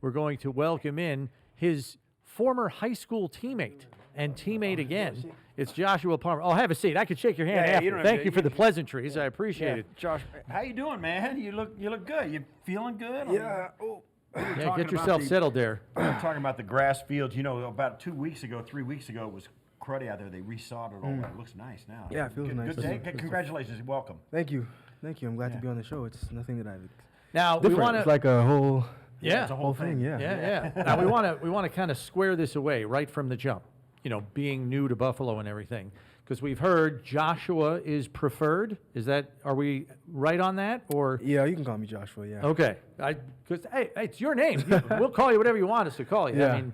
we're going to welcome in his former high school teammate and teammate again. It's Joshua Palmer. Oh, have a seat. I could shake your hand Yeah, after. you don't have Thank to- you for the pleasantries. I appreciate Yeah, it. Josh, how you doing, man? You look good. You feeling good? Yeah. Oh. Yeah, get yourself settled there. I'm talking about the grass fields. You know, about 3 weeks ago, it was cruddy out there. They resawed it all. It looks nice now. Yeah, it feels good, nice. Good day. Congratulations. Welcome. Thank you. Thank you. I'm glad to be on the show. It's nothing that I've Now we different. want It's to. like a whole It's a whole thing. Yeah. Yeah. Now we want to kind of square this away right from the jump. You know, being new to Buffalo and everything, because we've heard Joshua is preferred. Are we right on that, or? Yeah, you can call me Joshua. Yeah. Okay, because hey, it's your name. We'll call you whatever you want us to call you. Yeah. I mean,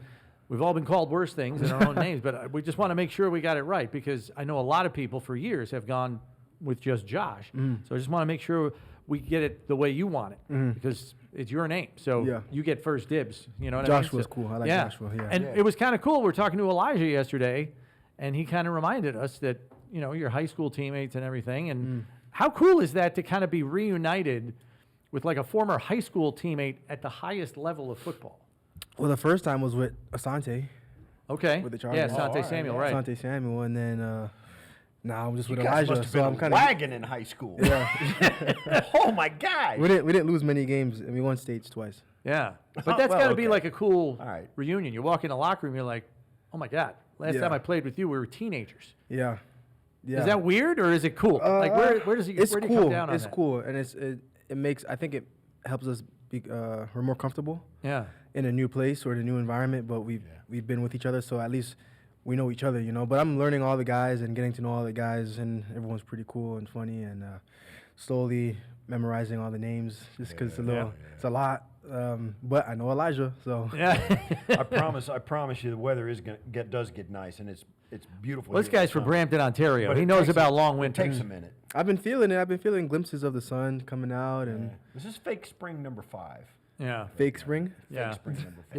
we've all been called worse things in our own names, but we just want to make sure we got it right, because I know a lot of people for years have gone with just Josh. So I just want to make sure we get it the way you want it, because it's your name. So Yeah. you get first dibs. You know what I mean? Joshua's cool. I like Joshua. Yeah. And it was kind of cool. We were talking to Elijah yesterday, and he kind of reminded us that, you know, your high school teammates and everything. And how cool is that to kind of be reunited with like a former high school teammate at the highest level of football? Well, the first time was with Asante. Okay. With the Yeah, Chargers. Sante all right, Samuel, yeah. right. Asante Samuel, and then now I'm just with You guys Elijah. must have So been I'm kind wagon in high school. Yeah. Oh my God. we didn't lose many games, and we won states twice. Yeah. But that's Well, got to be okay. like a cool All right. reunion. You walk in the locker room, you're like, oh my God, last Yeah. time I played with you, we were teenagers. Yeah. Yeah. Is that weird, or is it cool? Like, where does it, It's where do you cool. come down on It's that? cool, and it makes, I think it helps us be we're more comfortable Yeah. in a new place or in a new environment. But we've been with each other, so at least we know each other, you know. But I'm learning all the guys and getting to know all the guys, and everyone's pretty cool and funny, and slowly memorizing all the names just because it's a lot. But I know Elijah, so Yeah. I promise you, the weather does get nice, and it's beautiful. Well, this here in guy's from summer. Brampton, Ontario. But He it knows takes about a- long It winter. takes a minute. I've been feeling it. I've been feeling glimpses of the sun coming out and This is fake spring number 5. Yeah. fake spring. Yeah. Fake spring number 5.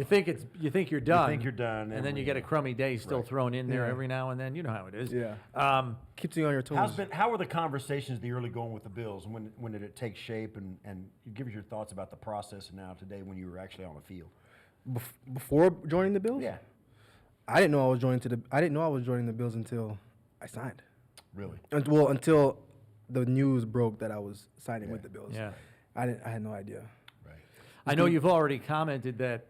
You think you're done. think you're done, and then you and get a crummy day still Right. thrown in there Yeah. every now and then. You know how it is. Yeah. Keeps you on your toes. How were the conversations the early going with the Bills, and when did it take shape? And you give us your thoughts about the process now today when you were actually on the field. Before joining the Bills? Yeah, I didn't know I was joining the Bills until I signed. really. Until the news broke that I was signing with the Bills. Yeah. I had no idea. Right. I know you've already commented that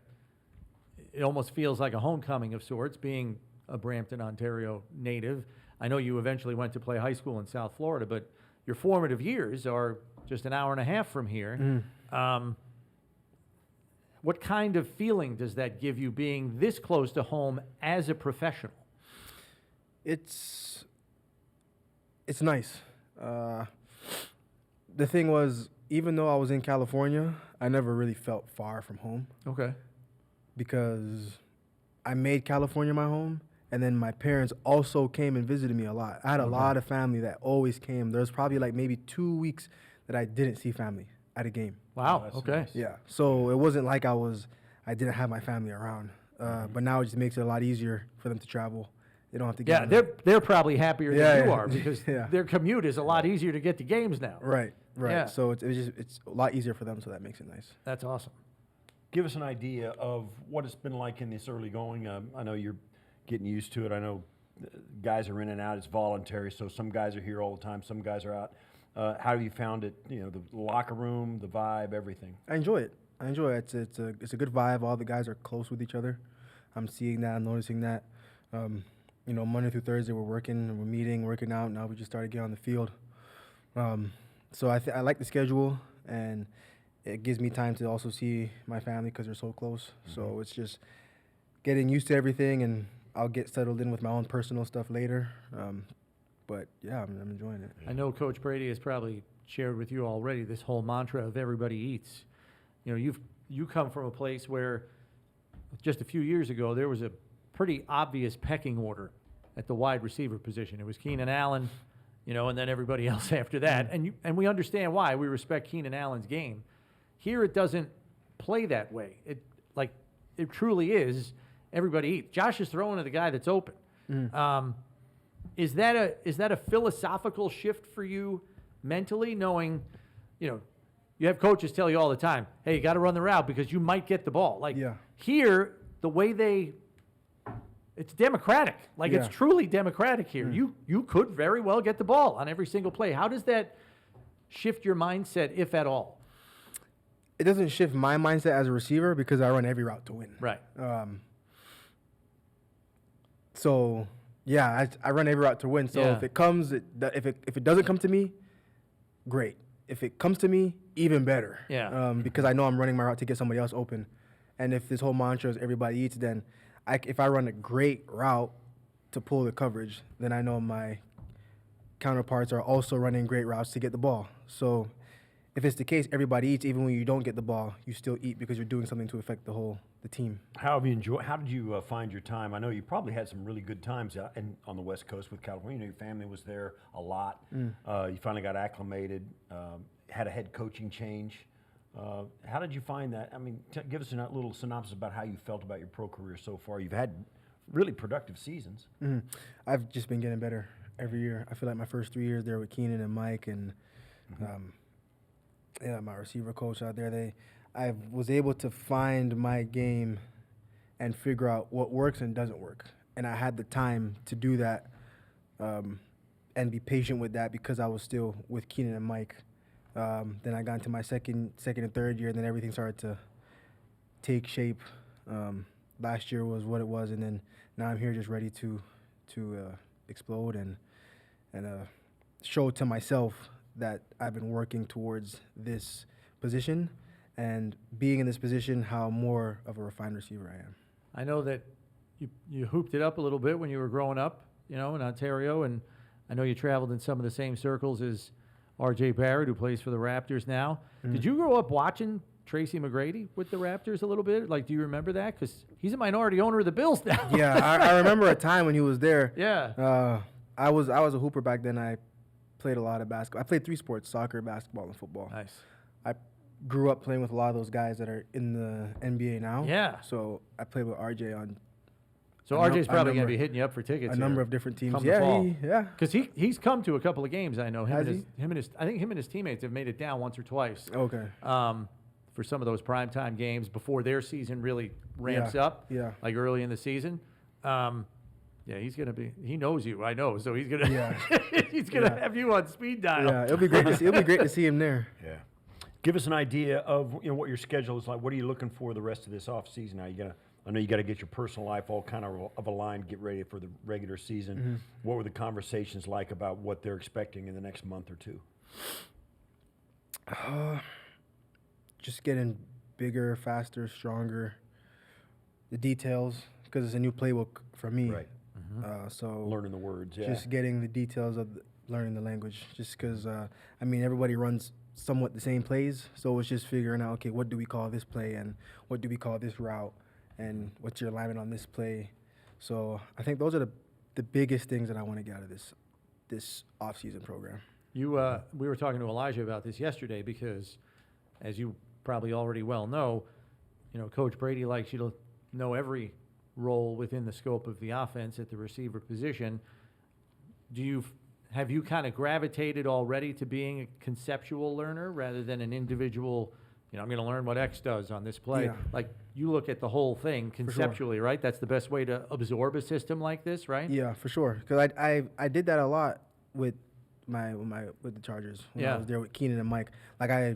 it almost feels like a homecoming of sorts, being a Brampton, Ontario native. I know you eventually went to play high school in South Florida, but your formative years are just an hour and a half from here. What kind of feeling does that give you, being this close to home as a professional? It's nice. The thing was, even though I was in California, I never really felt far from home Okay. because I made California my home, and then my parents also came and visited me a lot. I had a lot of family that always came. There was probably like maybe 2 weeks that I didn't see family at a game. Wow. that's Okay. nice. Yeah, so it wasn't like I didn't have my family around. But now it just makes it a lot easier for them to travel. They don't have to get Yeah, on the- they're probably happier Yeah, than you yeah. are, because Yeah. their commute is a lot easier to get to games now. Right. Yeah. So it's a lot easier for them, so that makes it nice. That's awesome. Give us an idea of what it's been like in this early going. I know you're getting used to it. I know guys are in and out. It's voluntary, so some guys are here all the time. Some guys are out. How have you found it? You know, the locker room, the vibe, everything. I enjoy it. It's a good vibe. All the guys are close with each other. I'm seeing that. I'm noticing that. You know, Monday through Thursday we're working, we're meeting, working out. Now we just started getting on the field. So I like the schedule, and it gives me time to also see my family because they're so close. So it's just getting used to everything, and I'll get settled in with my own personal stuff later. But yeah, I'm enjoying it. I know Coach Brady has probably shared with you already this whole mantra of everybody eats. You know, you come from a place where just a few years ago there was a pretty obvious pecking order at the wide receiver position. It was Keenan Allen, you know, and then everybody else after that. And we understand why. We respect Keenan Allen's game. Here it doesn't play that way. It truly is everybody eats. Josh is throwing to the guy that's open. Is that a philosophical shift for you mentally, knowing, you know, you have coaches tell you all the time, hey, you got to run the route because you might get the ball. Like Yeah. here, the way it's democratic. Like it's Yeah. truly democratic here. You could very well get the ball on every single play. How does that shift your mindset, if at all? It doesn't shift my mindset as a receiver because I run every route to win. Right. So yeah, I run every route to win. So Yeah. if it comes, if it doesn't come to me, great. If it comes to me, even better. Yeah. Because I know I'm running my route to get somebody else open. And if this whole mantra is everybody eats, then if I run a great route to pull the coverage, then I know my counterparts are also running great routes to get the ball. So if it's the case, everybody eats. Even when you don't get the ball, you still eat because you're doing something to affect the team. How did you find your time? I know you probably had some really good times out on the West Coast with California. Your family was there a lot. You finally got acclimated, had a head coaching change. How did you find that? I mean, give us a little synopsis about how you felt about your pro career so far. You've had really productive seasons. I've just been getting better every year. I feel like my first 3 years there with Keenan and Mike and my receiver coach out there, I was able to find my game and figure out what works and doesn't work. And I had the time to do that and be patient with that because I was still with Keenan and Mike. Then I got into my second and third year, and then everything started to take shape. Last year was what it was, and then now I'm here just ready to explode and show to myself that I've been working towards this position and being in this position how more of a refined receiver I am. I know that you hooped it up a little bit when you were growing up, in Ontario, and I know you traveled in some of the same circles as R.J. Barrett, who plays for the Raptors now. Did you grow up watching Tracy McGrady with the Raptors a little bit? Like, do you remember that? Because he's a minority owner of the Bills now. Yeah, I remember a time when he was there. Yeah. I was a hooper back then. I played a lot of basketball. I played 3 sports: soccer, basketball, and football. Nice. I grew up playing with a lot of those guys that are in the NBA now. Yeah. So I played with RJ on So A num- RJ's a probably going to number- be hitting you up for tickets. a number of different teams. come the Yeah, fall. yeah. Because he's come to a couple of games. I know Has I think him and his teammates have made it down once or twice. Okay. For some of those primetime games before their season really ramps Yeah, up. yeah. Like early in the season. Yeah, he's gonna be. He knows you. I know. So he's gonna. Yeah. he's gonna Yeah. have you on speed dial. Yeah, it'll be great to see. It'll be great to see him there. Yeah. Give us an idea of what your schedule is like. What are you looking for the rest of this off season? I know you got to get your personal life all kind of aligned, get ready for the regular season. What were the conversations like about what they're expecting in the next month or two? Just getting bigger, faster, stronger. The details, because it's a new playbook for me. Right. So Learning the words. Yeah. just getting the details of learning the language. Just because, everybody runs somewhat the same plays. So it's just figuring out, okay, what do we call this play and what do we call this route and what's your alignment on this play. So I think those are the biggest things that I want to get out of this off-season program. We were talking to Elijah about this yesterday because, as you probably already well know, Coach Brady likes you to know every role within the scope of the offense at the receiver position. Have you kind of gravitated already to being a conceptual learner rather than an individual, I'm going to learn what X does on this play? Yeah. Like, you look at the whole thing conceptually, right? That's the best way to absorb a system like this, right? Yeah, for sure. Because I did that a lot with with the Chargers when I Yeah. was there with Keenan and Mike. Like, I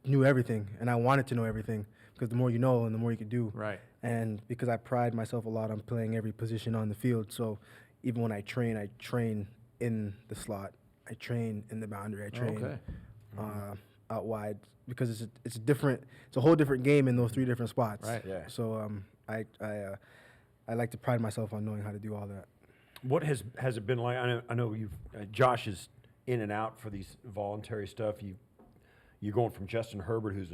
knew everything, and I wanted to know everything because the more you know and the more you can do. Right. And because I pride myself a lot on playing every position on the field, so even when I train in the slot, I train in the boundary, I train Okay. out wide because it's a whole different game in those 3 different spots. Right. Yeah. So I like to pride myself on knowing how to do all that. What has it been like? I know you've Josh is in and out for these voluntary stuff. You're going from Justin Herbert, who's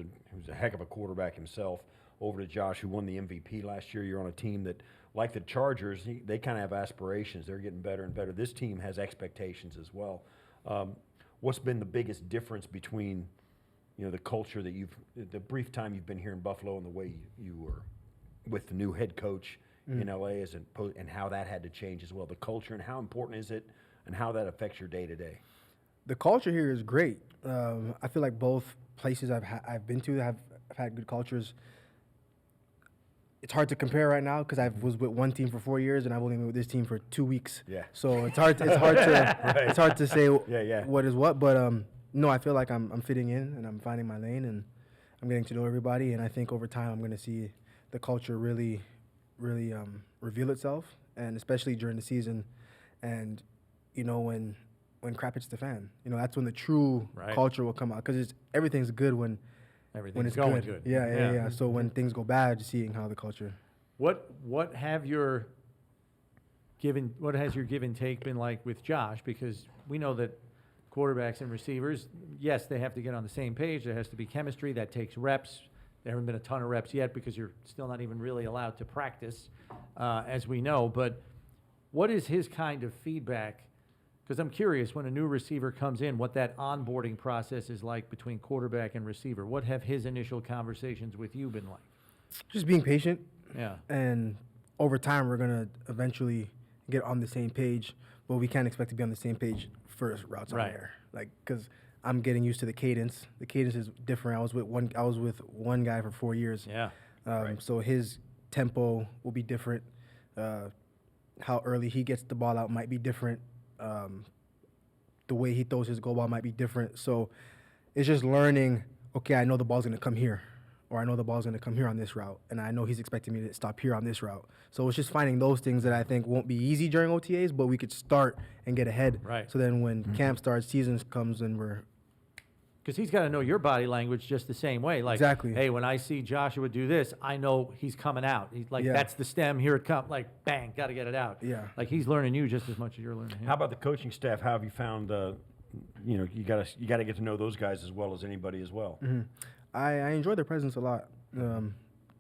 a heck of a quarterback himself, over to Josh, who won the MVP last year. You're on a team that, like the Chargers, they kind of have aspirations. They're getting better and better. This team has expectations as well. What's been the biggest difference between, the culture that the brief time you've been here in Buffalo and the way you were with the new head coach in LA and how that had to change as well? The culture, and how important is it, and how that affects your day to day? The culture here is great. I feel like both places I've been to that have had good cultures, it's hard to compare right now because I was with one team for 4 years and I've only been with this team for 2 weeks. Yeah. So it's hard to it's hard to say Yeah. what is what. But no, I feel like I'm fitting in and I'm finding my lane and I'm getting to know everybody. And I think over time I'm going to see the culture really reveal itself, and especially during the season. And you know, when crap hits the fan, you know, that's when the true culture will come out, because everything's good when it's going good. Yeah. So when things go bad, seeing how the culture. What has your give and take been like with Josh? Because we know that quarterbacks and receivers, yes, they have to get on the same page. There has to be chemistry. That takes reps. There haven't been a ton of reps yet because you're still not even really allowed to practice, as we know. But what is his kind of feedback? Because I'm curious, when a new receiver comes in, what that onboarding process is like between quarterback and receiver. What have his initial conversations with you been like? Just being patient. Yeah. And over time, we're going to eventually get on the same page, but we can't expect to be on the same page first routes on air. Like, because I'm getting used to the cadence. The cadence is different. I was with one guy for 4 years. Yeah. So his tempo will be different. How early he gets the ball out might be different. The way he throws his goal ball might be different. So it's just learning, okay, I know the ball's going to come here, or I know the ball's going to come here on this route, and I know he's expecting me to stop here on this route. So it's just finding those things that I think won't be easy during OTAs, but we could start and get ahead. Right. So then when camp starts, season comes, and we're... Because he's got to know your body language just the same way. Like, Exactly. Hey, when I see Joshua do this, I know he's coming out. He's like, that's the stem, here it comes. Like, bang, got to get it out. Yeah. Like, he's learning you just as much as you're learning him. How about the coaching staff? How have you found? You gotta get to know those guys as well as anybody as well. Mm-hmm. I enjoy their presence a lot.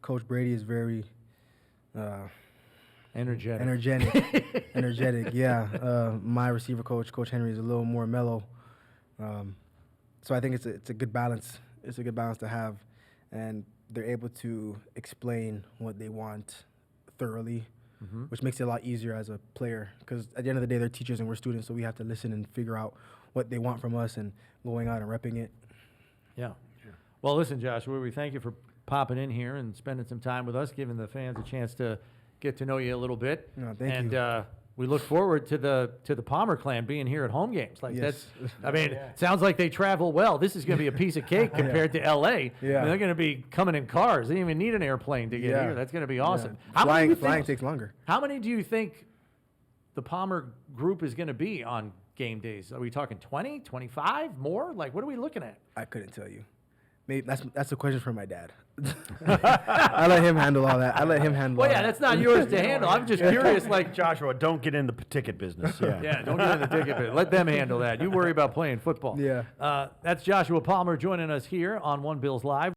Coach Brady is very energetic. Yeah. My receiver coach, Coach Henry, is a little more mellow. So I think it's a good balance. It's a good balance to have, and they're able to explain what they want thoroughly, which makes it a lot easier as a player. Because at the end of the day, they're teachers and we're students, so we have to listen and figure out what they want from us and going out and repping it. Yeah. Well, listen, Joshua, we thank you for popping in here and spending some time with us, giving the fans a chance to get to know you a little bit. No, thank you. And we look forward to the Palmer clan being here at home games. Like Yes. it sounds like they travel well. This is going to be a piece of cake compared to LA. Yeah. I mean, they're going to be coming in cars. They didn't even need an airplane to get here. That's going to be awesome. Yeah. Flying takes longer. How many do you think the Palmer group is going to be on game days? Are we talking 20, 25, more? Like, what are we looking at? I couldn't tell you. Maybe that's a question for my dad. I let him handle all that. Well, yeah, that's not yours to handle. I'm just curious, like, Joshua, don't get in the ticket business. Yeah. Yeah, don't get in the ticket business. Let them handle that. You worry about playing football. Yeah. That's Joshua Palmer joining us here on One Bills Live.